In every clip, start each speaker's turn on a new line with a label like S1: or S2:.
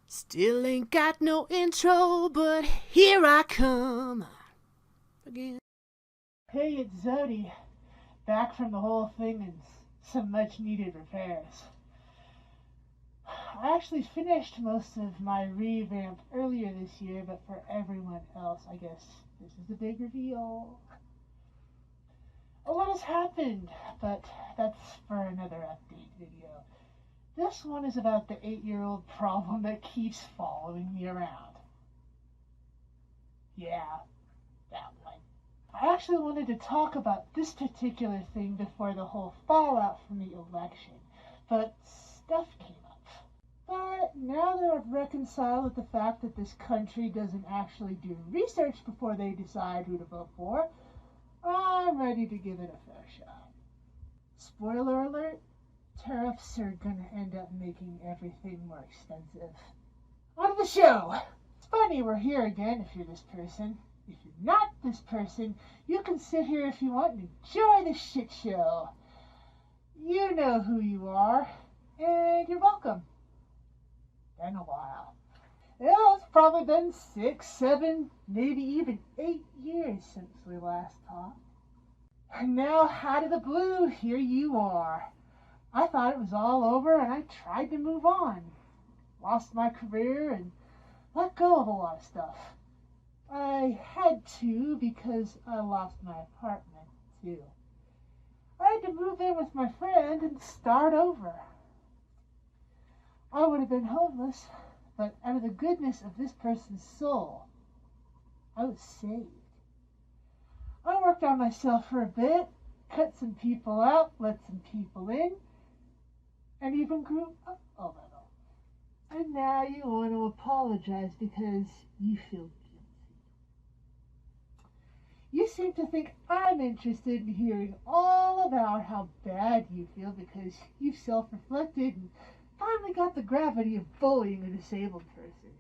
S1: Still ain't got no intro, but here I come again.
S2: Hey, it's Zodi, back from the whole thing and some much needed repairs. I actually finished most of my revamp earlier this year, but for everyone else, I guess this is the big reveal. A lot has happened, but that's for another update video. This one is about the 8-year-old problem that keeps following me around. Yeah, that one. I actually wanted to talk about this particular thing before the whole fallout from the election, but stuff came up. But now that I've reconciled with the fact that this country doesn't actually do research before they decide who to vote for, I'm ready to give it a fair shot. Spoiler alert, tariffs are gonna end up making everything more expensive. On to the show! It's funny we're here again if you're this person. If you're not this person, you can sit here if you want and enjoy the shit show. You know who you are, and you're welcome. Been a while. Well, it's probably been 6, 7, maybe even 8 years since we last talked. And now, out of the blue, here you are. I thought it was all over and I tried to move on. Lost my career and let go of a lot of stuff. I had to because I lost my apartment, too. I had to move in with my friend and start over. I would have been homeless, but out of the goodness of this person's soul, I was saved. I worked on myself for a bit, cut some people out, let some people in, and even grew up a little. And now you want to apologize because you feel guilty. You seem to think I'm interested in hearing all about how bad you feel because you've self-reflected and finally got the gravity of bullying a disabled person.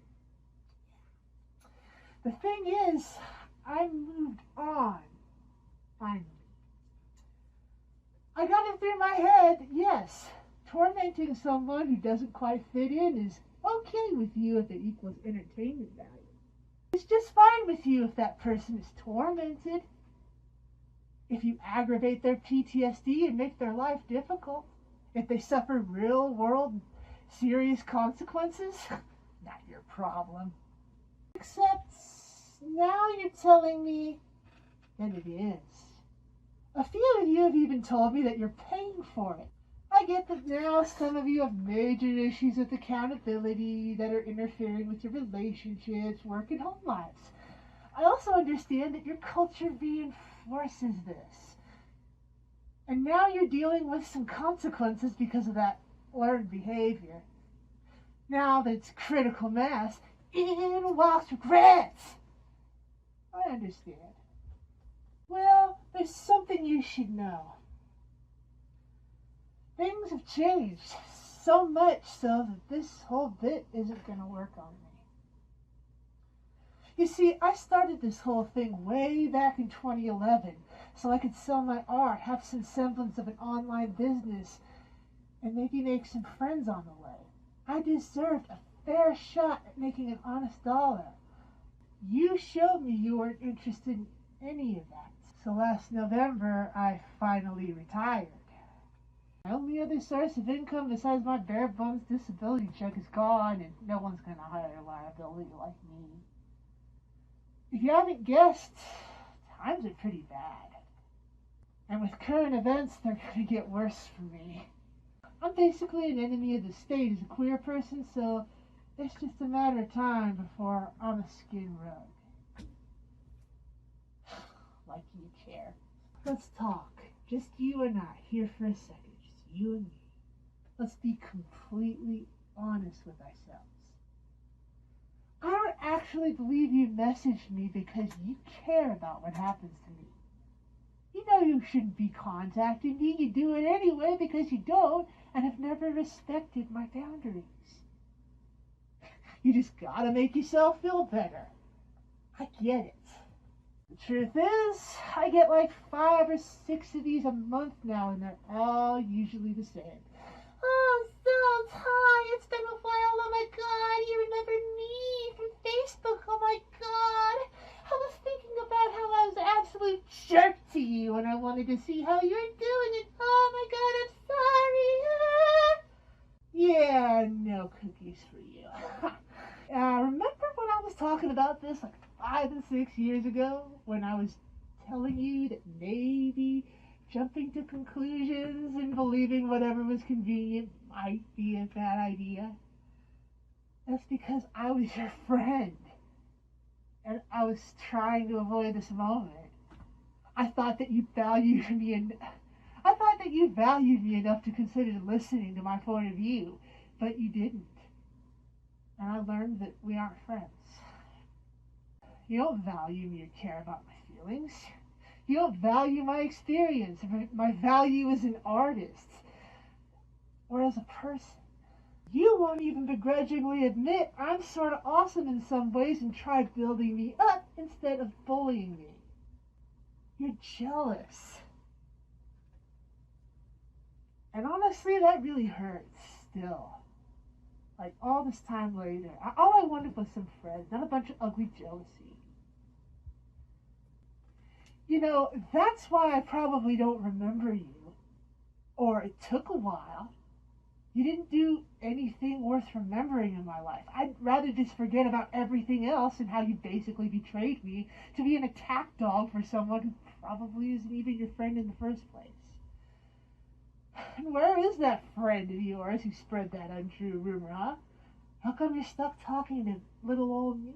S2: The thing is, I moved on, finally. I got it through my head, yes, tormenting someone who doesn't quite fit in is okay with you if it equals entertainment value. It's just fine with you if that person is tormented. If you aggravate their PTSD and make their life difficult. If they suffer real-world serious consequences, not your problem. Except now you're telling me that it is. A few of you have even told me that you're paying for it. I get that now some of you have major issues with accountability that are interfering with your relationships, work, and home lives. I also understand that your culture reinforces this. And now you're dealing with some consequences because of that learned behavior. Now that it's critical mass, in walks regrets. I understand. Well, there's something you should know. Things have changed so much so that this whole bit isn't going to work on me. You see, I started this whole thing way back in 2011 so I could sell my art, have some semblance of an online business, and maybe make some friends on the way. I deserved a fair shot at making an honest dollar. You showed me you weren't interested in any of that. So last November, I finally retired. My only other source of income besides my bare bones disability check is gone, and no one's going to hire a liability like me. If you haven't guessed, times are pretty bad. And with current events, they're going to get worse for me. I'm basically an enemy of the state as a queer person, so it's just a matter of time before I'm a skin rug. Like you care. Let's talk. Just you and I, here for a second. Just you and me. Let's be completely honest with ourselves. I don't actually believe you messaged me because you care about what happens to me. You know you shouldn't be contacting me. You do it anyway because you don't and have never respected my boundaries. You just gotta make yourself feel better. I get it. The truth is, I get like 5 or 6 of these a month now, and they're all usually the same. Oh, so tired. It's been a while. Oh my God, you remember wanted to see how you're doing, and oh my God, I'm sorry. Yeah, no cookies for you. Remember when I was talking about this like 5 and 6 years ago, when I was telling you that maybe jumping to conclusions and believing whatever was convenient might be a bad idea? That's because I was your friend, and I was trying to avoid this moment. I thought that you valued me, and I thought that you valued me enough to consider listening to my point of view, but you didn't. And I learned that we aren't friends. You don't value me or care about my feelings. You don't value my experience, my value as an artist, or as a person. You won't even begrudgingly admit I'm sort of awesome in some ways and try building me up instead of bullying me. You're jealous. And honestly, that really hurts still. Like all this time later, all I wanted was some friends, not a bunch of ugly jealousy. You know, that's why I probably don't remember you. Or it took a while. You didn't do anything worth remembering in my life. I'd rather just forget about everything else and how you basically betrayed me to be an attack dog for someone who probably isn't even your friend in the first place. And where is that friend of yours who spread that untrue rumor, huh? How come you're stuck talking to little old me?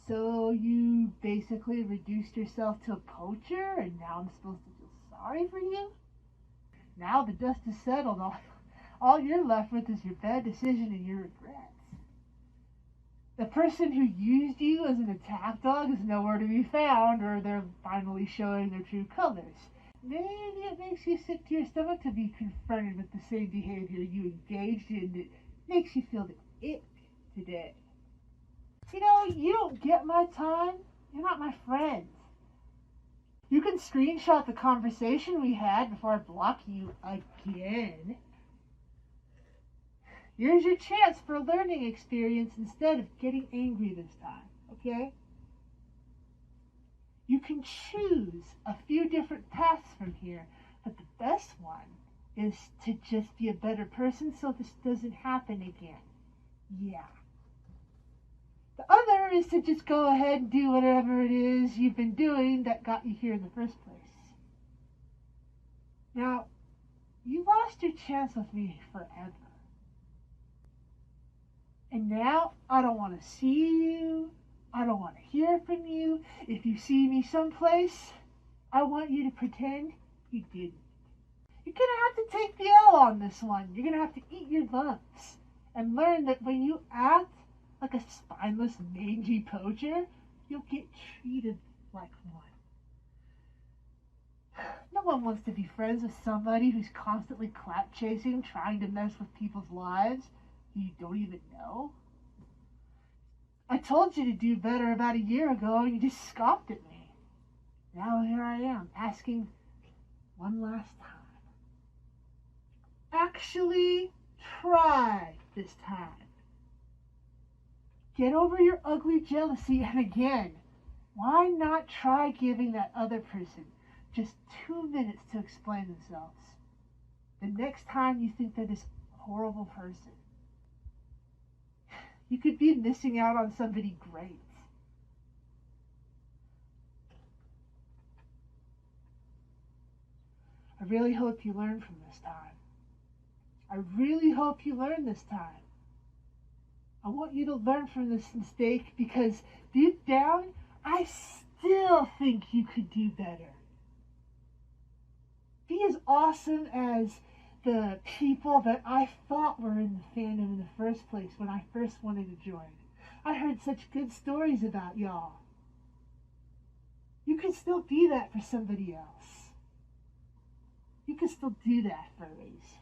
S2: So you basically reduced yourself to a poacher, and now I'm supposed to feel sorry for you? Now the dust is settled, all you're left with is your bad decision and your regrets. The person who used you as an attack dog is nowhere to be found, or they're finally showing their true colors. Maybe it makes you sick to your stomach to be confronted with the same behavior you engaged in that makes you feel the ick today. You know, you don't get my time. You're not my friend. You can screenshot the conversation we had before I block you again. Here's your chance for a learning experience instead of getting angry this time, okay? You can choose a few different paths from here, but the best one is to just be a better person so this doesn't happen again. Yeah. The other is to just go ahead and do whatever it is you've been doing that got you here in the first place. Now, you lost your chance with me forever. And now I don't want to see you. I don't want to hear from you. If you see me someplace, I want you to pretend you didn't. You're going to have to take the L on this one. You're going to have to eat your lumps and learn that when you act like a spineless, mangy poacher, you'll get treated like one. No one wants to be friends with somebody who's constantly clout chasing, trying to mess with people's lives who you don't even know. I told you to do better about a year ago and you just scoffed at me. Now here I am, asking one last time. Actually, try this time. Get over your ugly jealousy, and again, why not try giving that other person just 2 minutes to explain themselves? The next time you think they're this horrible person, you could be missing out on somebody great. I really hope you learn from this time. I really hope you learn this time. I want you to learn from this mistake because deep down, I still think you could do better. Be as awesome as the people that I thought were in the fandom in the first place when I first wanted to join. I heard such good stories about y'all. You can still be that for somebody else. You can still do that for Ace.